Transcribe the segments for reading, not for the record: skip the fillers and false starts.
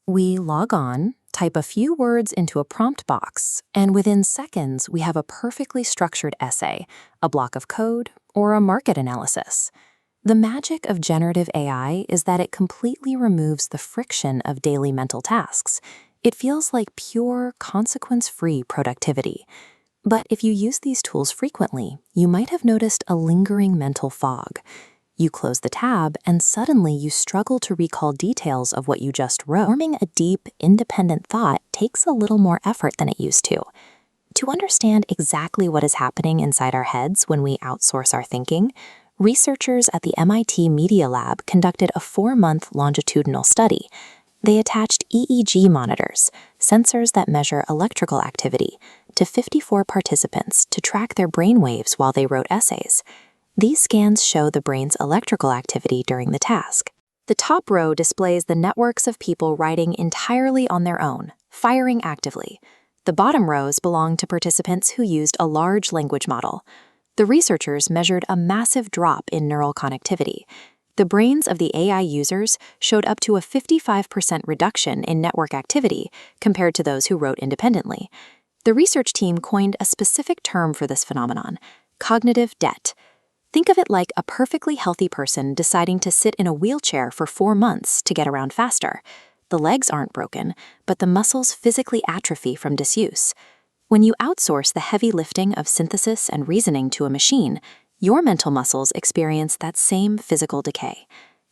We log on, type a few words into a prompt box, and within seconds, we have a perfectly structured essay, a block of code, or a market analysis. The magic of generative AI is that it completely removes the friction of daily mental tasks. It feels like pure, consequence-free productivity. But if you use these tools frequently, you might have noticed a lingering mental fog. You close the tab, and suddenly you struggle to recall details of what you just wrote. Forming a deep, independent thought takes a little more effort than it used to. To understand exactly what is happening inside our heads when we outsource our thinking, researchers at the MIT Media Lab conducted a 4-month longitudinal study. They attached EEG monitors, sensors that measure electrical activity, to 54 participants to track their brainwaves while they wrote essays. These scans show the brain's electrical activity during the task. The top row displays the networks of people writing entirely on their own, firing actively. The bottom rows belong to participants who used a large language model. The researchers measured a massive drop in neural connectivity. The brains of the AI users showed up to a 55% reduction in network activity compared to those who wrote independently. The research team coined a specific term for this phenomenon: cognitive debt. Think of it like a perfectly healthy person deciding to sit in a wheelchair for 4 months to get around faster. The legs aren't broken, but the muscles physically atrophy from disuse. When you outsource the heavy lifting of synthesis and reasoning to a machine, your mental muscles experience that same physical decay.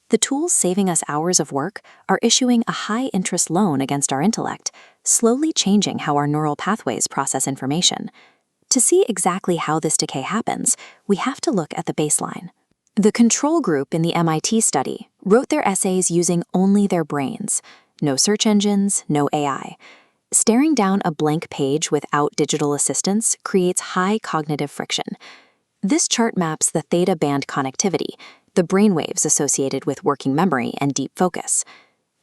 The tools saving us hours of work are issuing a high-interest loan against our intellect, slowly changing how our neural pathways process information. To see exactly how this decay happens, we have to look at the baseline. The control group in the MIT study wrote their essays using only their brains. No search engines, no AI. Staring down a blank page without digital assistance creates high cognitive friction. This chart maps the theta band connectivity, the brainwaves associated with working memory and deep focus.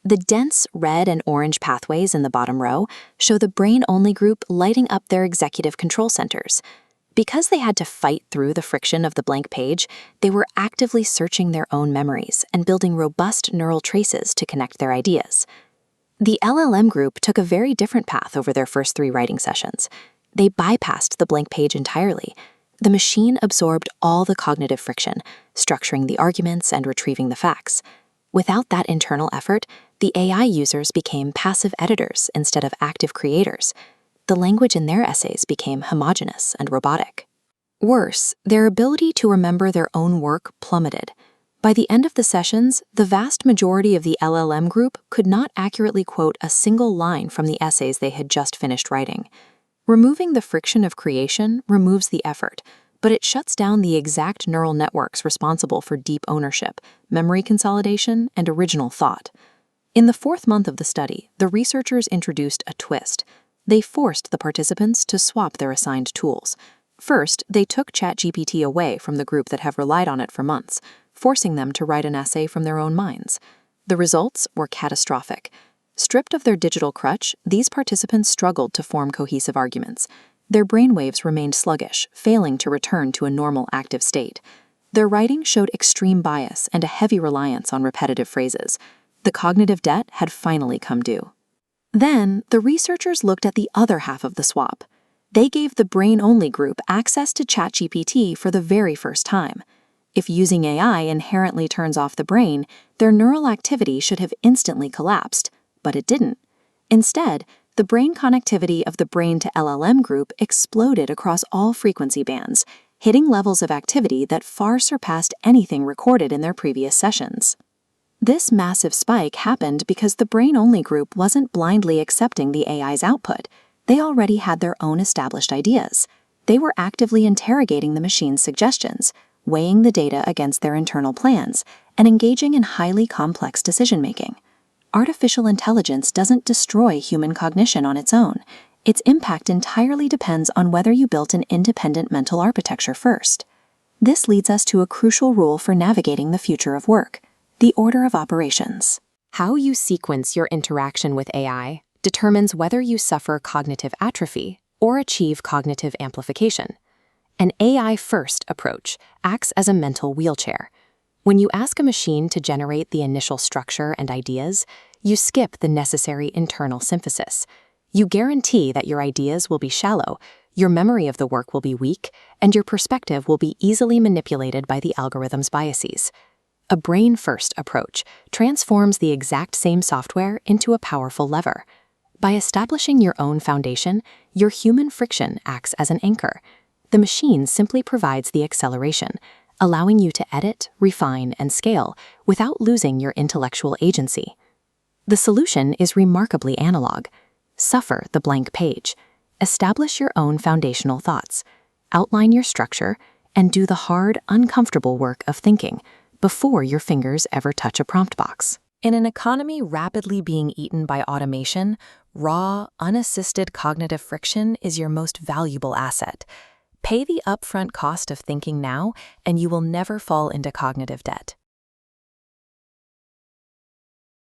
The dense red and orange pathways in the bottom row show the brain-only group lighting up their executive control centers. Because they had to fight through the friction of the blank page, they were actively searching their own memories and building robust neural traces to connect their ideas. The LLM group took a very different path over their first 3 writing sessions. They bypassed the blank page entirely. The machine absorbed all the cognitive friction, structuring the arguments and retrieving the facts. Without that internal effort, the AI users became passive editors instead of active creators. The language in their essays became homogeneous and robotic. Worse, their ability to remember their own work plummeted. By the end of the sessions, the vast majority of the LLM group could not accurately quote a single line from the essays they had just finished writing. Removing the friction of creation removes the effort, but it shuts down the exact neural networks responsible for deep ownership, memory consolidation, and original thought. In the 4th month of the study, the researchers introduced a twist. They forced the participants to swap their assigned tools. First, they took ChatGPT away from the group that have relied on it for months, forcing them to write an essay from their own minds. The results were catastrophic. Stripped of their digital crutch, these participants struggled to form cohesive arguments. Their brainwaves remained sluggish, failing to return to a normal active state. Their writing showed extreme bias and a heavy reliance on repetitive phrases. The cognitive debt had finally come due. Then, the researchers looked at the other half of the swap. They gave the brain-only group access to ChatGPT for the very first time. If using AI inherently turns off the brain, their neural activity should have instantly collapsed, but it didn't. Instead, the brain connectivity of the brain to LLM group exploded across all frequency bands, hitting levels of activity that far surpassed anything recorded in their previous sessions. This massive spike happened because the brain-only group wasn't blindly accepting the AI's output. They already had their own established ideas. They were actively interrogating the machine's suggestions, weighing the data against their internal plans, and engaging in highly complex decision-making. Artificial intelligence doesn't destroy human cognition on its own. Its impact entirely depends on whether you built an independent mental architecture first. This leads us to a crucial rule for navigating the future of work: the order of operations. How you sequence your interaction with AI determines whether you suffer cognitive atrophy or achieve cognitive amplification. An AI-first approach acts as a mental wheelchair. When you ask a machine to generate the initial structure and ideas, you skip the necessary internal synthesis. You guarantee that your ideas will be shallow, your memory of the work will be weak, and your perspective will be easily manipulated by the algorithm's biases. A brain-first approach transforms the exact same software into a powerful lever. By establishing your own foundation, your human friction acts as an anchor. The machine simply provides the acceleration, allowing you to edit, refine, and scale without losing your intellectual agency. The solution is remarkably analog. Suffer the blank page. Establish your own foundational thoughts. Outline your structure, and do the hard, uncomfortable work of thinking before your fingers ever touch a prompt box. In an economy rapidly being eaten by automation, raw, unassisted cognitive friction is your most valuable asset. Pay the upfront cost of thinking now, and you will never fall into cognitive debt.